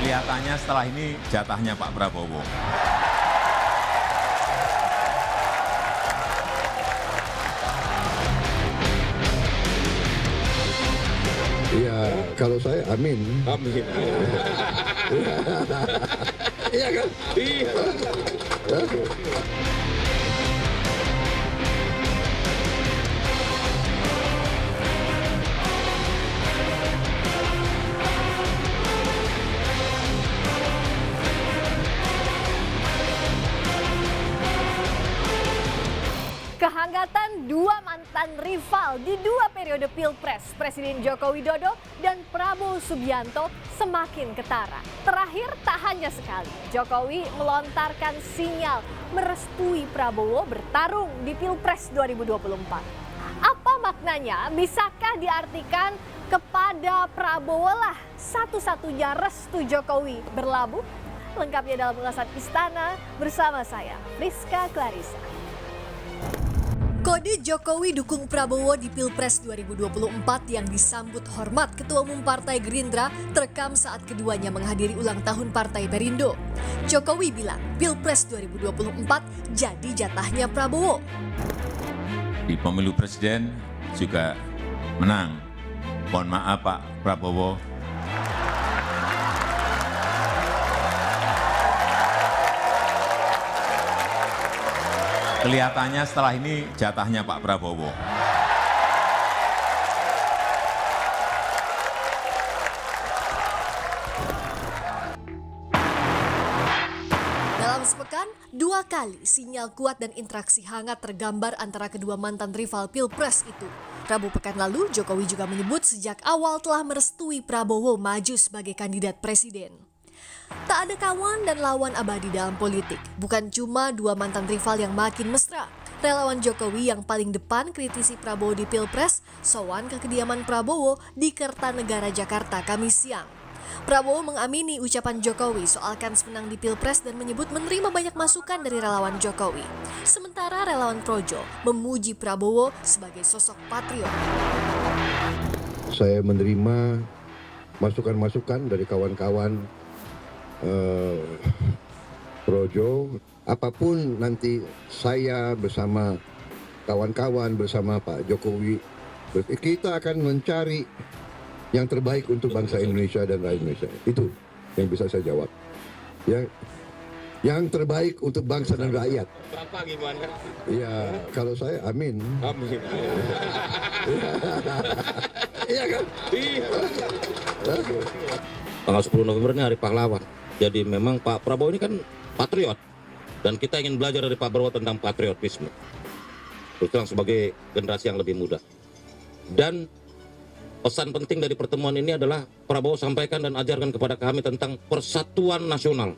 Kelihatannya setelah ini jatahnya Pak Prabowo. Iya, kalau saya amin. Amin. Iya kan? Iya. Kehangatan dua mantan rival di dua periode Pilpres, Presiden Joko Widodo dan Prabowo Subianto semakin ketara. Terakhir tak hanya sekali, Jokowi melontarkan sinyal merestui Prabowo bertarung di Pilpres 2024. Apa maknanya? Bisakah diartikan kepada Prabowo lah satu-satunya restu Jokowi berlabuh? Lengkapnya dalam ulasan Istana bersama saya, Rizka Clarissa. Kode Jokowi dukung Prabowo di Pilpres 2024 yang disambut hormat Ketua Umum Partai Gerindra terekam saat keduanya menghadiri ulang tahun Partai Perindo. Jokowi bilang Pilpres 2024 jadi jatahnya Prabowo. Di pemilu presiden juga menang. Mohon maaf Pak Prabowo. Kelihatannya setelah ini jatahnya Pak Prabowo. Dalam sepekan, dua kali sinyal kuat dan interaksi hangat tergambar antara kedua mantan rival Pilpres itu. Rabu pekan lalu, Jokowi juga menyebut sejak awal telah merestui Prabowo maju sebagai kandidat presiden. Tak ada kawan dan lawan abadi dalam politik. Bukan cuma dua mantan rival yang makin mesra. Relawan Jokowi yang paling depan kritisi Prabowo di Pilpres, sowan ke kediaman Prabowo di Kertanegara, Jakarta, Kamis siang. Prabowo mengamini ucapan Jokowi soal kans menang di Pilpres dan menyebut menerima banyak masukan dari relawan Jokowi. Sementara relawan Projo memuji Prabowo sebagai sosok patriot. Saya menerima masukan-masukan dari kawan-kawan Projo, apapun nanti saya bersama kawan-kawan bersama Pak Jokowi, kita akan mencari yang terbaik untuk bangsa Indonesia dan rakyat Indonesia. Itu yang bisa saya jawab. Yang terbaik untuk bangsa dan rakyat. Bapak gimana? Iya, kalau saya amin. Amin. Iya kan? Iya. Tanggal 10 November ini Hari Pahlawan. Jadi memang Pak Prabowo ini kan patriot. Dan kita ingin belajar dari Pak Prabowo tentang patriotisme. Terus terang sebagai generasi yang lebih muda. Dan pesan penting dari pertemuan ini adalah Prabowo sampaikan dan ajarkan kepada kami tentang persatuan nasional.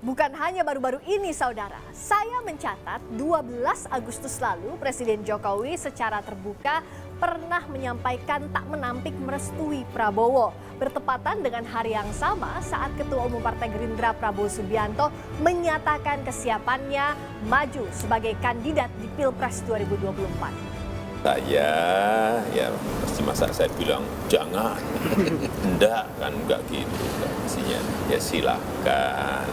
Bukan hanya baru-baru ini saudara, saya mencatat 12 Agustus lalu Presiden Jokowi secara terbuka pernah menyampaikan tak menampik merestui Prabowo. Bertepatan dengan hari yang sama saat Ketua Umum Partai Gerindra Prabowo Subianto menyatakan kesiapannya maju sebagai kandidat di Pilpres 2024. Saya ya pasti masa saya bilang jangan, enggak gitu pastinya, ya silakan.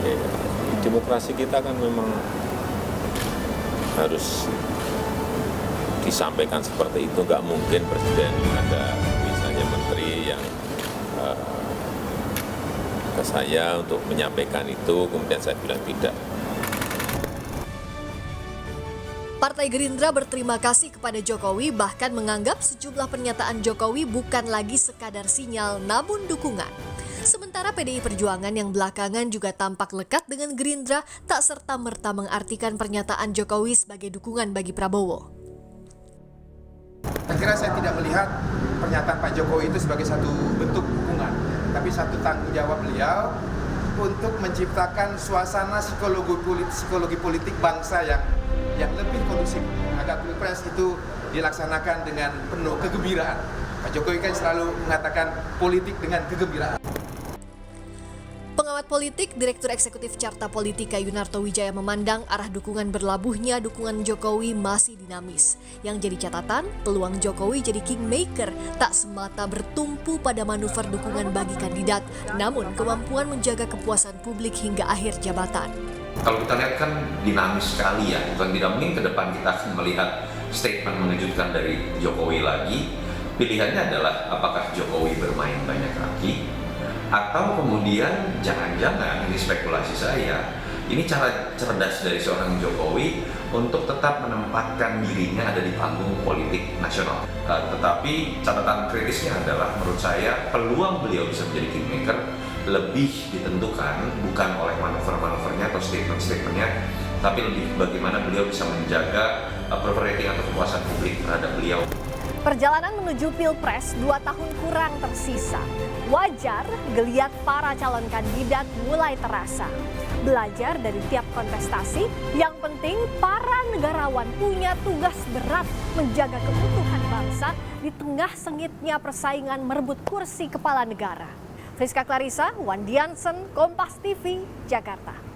Ya, demokrasi kita kan memang harus disampaikan seperti itu, nggak mungkin presiden ada misalnya menteri yang ke saya untuk menyampaikan itu kemudian saya bilang tidak. Partai Gerindra berterima kasih kepada Jokowi bahkan menganggap sejumlah pernyataan Jokowi bukan lagi sekadar sinyal namun dukungan. Sementara PDI Perjuangan yang belakangan juga tampak lekat dengan Gerindra tak serta-merta mengartikan pernyataan Jokowi sebagai dukungan bagi Prabowo. Saya kira saya tidak melihat pernyataan Pak Jokowi itu sebagai satu bentuk dukungan, tapi satu tanggung jawab beliau untuk menciptakan suasana psikologi politik bangsa yang lebih kondusif agar Pilpres itu dilaksanakan dengan penuh kegembiraan. Pak Jokowi kan selalu mengatakan politik dengan kegembiraan. Pengamat politik, Direktur Eksekutif Carta Politika Yunarto Wijaya memandang arah dukungan berlabuhnya dukungan Jokowi masih dinamis. Yang jadi catatan, peluang Jokowi jadi kingmaker tak semata bertumpu pada manuver dukungan bagi kandidat, namun kemampuan menjaga kepuasan publik hingga akhir jabatan. Kalau kita lihat kan dinamis sekali ya, bukan tidak mungkin ke depan kita akan melihat statement mengejutkan dari Jokowi lagi. Pilihannya adalah apakah Jokowi bermain banyak kaki, atau kemudian jangan-jangan, ini spekulasi saya, ini cara cerdas dari seorang Jokowi untuk tetap menempatkan dirinya ada di panggung politik nasional. Tetapi catatan kritisnya adalah menurut saya peluang beliau bisa menjadi kingmaker lebih ditentukan bukan oleh manuver-manuvernya atau statement-statementnya, tapi lebih bagaimana beliau bisa menjaga approval rating atau kepuasan publik terhadap beliau. Perjalanan menuju Pilpres 2 tahun kurang tersisa. Wajar geliat para calon kandidat mulai terasa. Belajar dari tiap kontestasi, yang penting para negarawan punya tugas berat menjaga keutuhan bangsa di tengah sengitnya persaingan merebut kursi kepala negara. Friska Clarissa, Wandi Jansen, Kompas TV, Jakarta.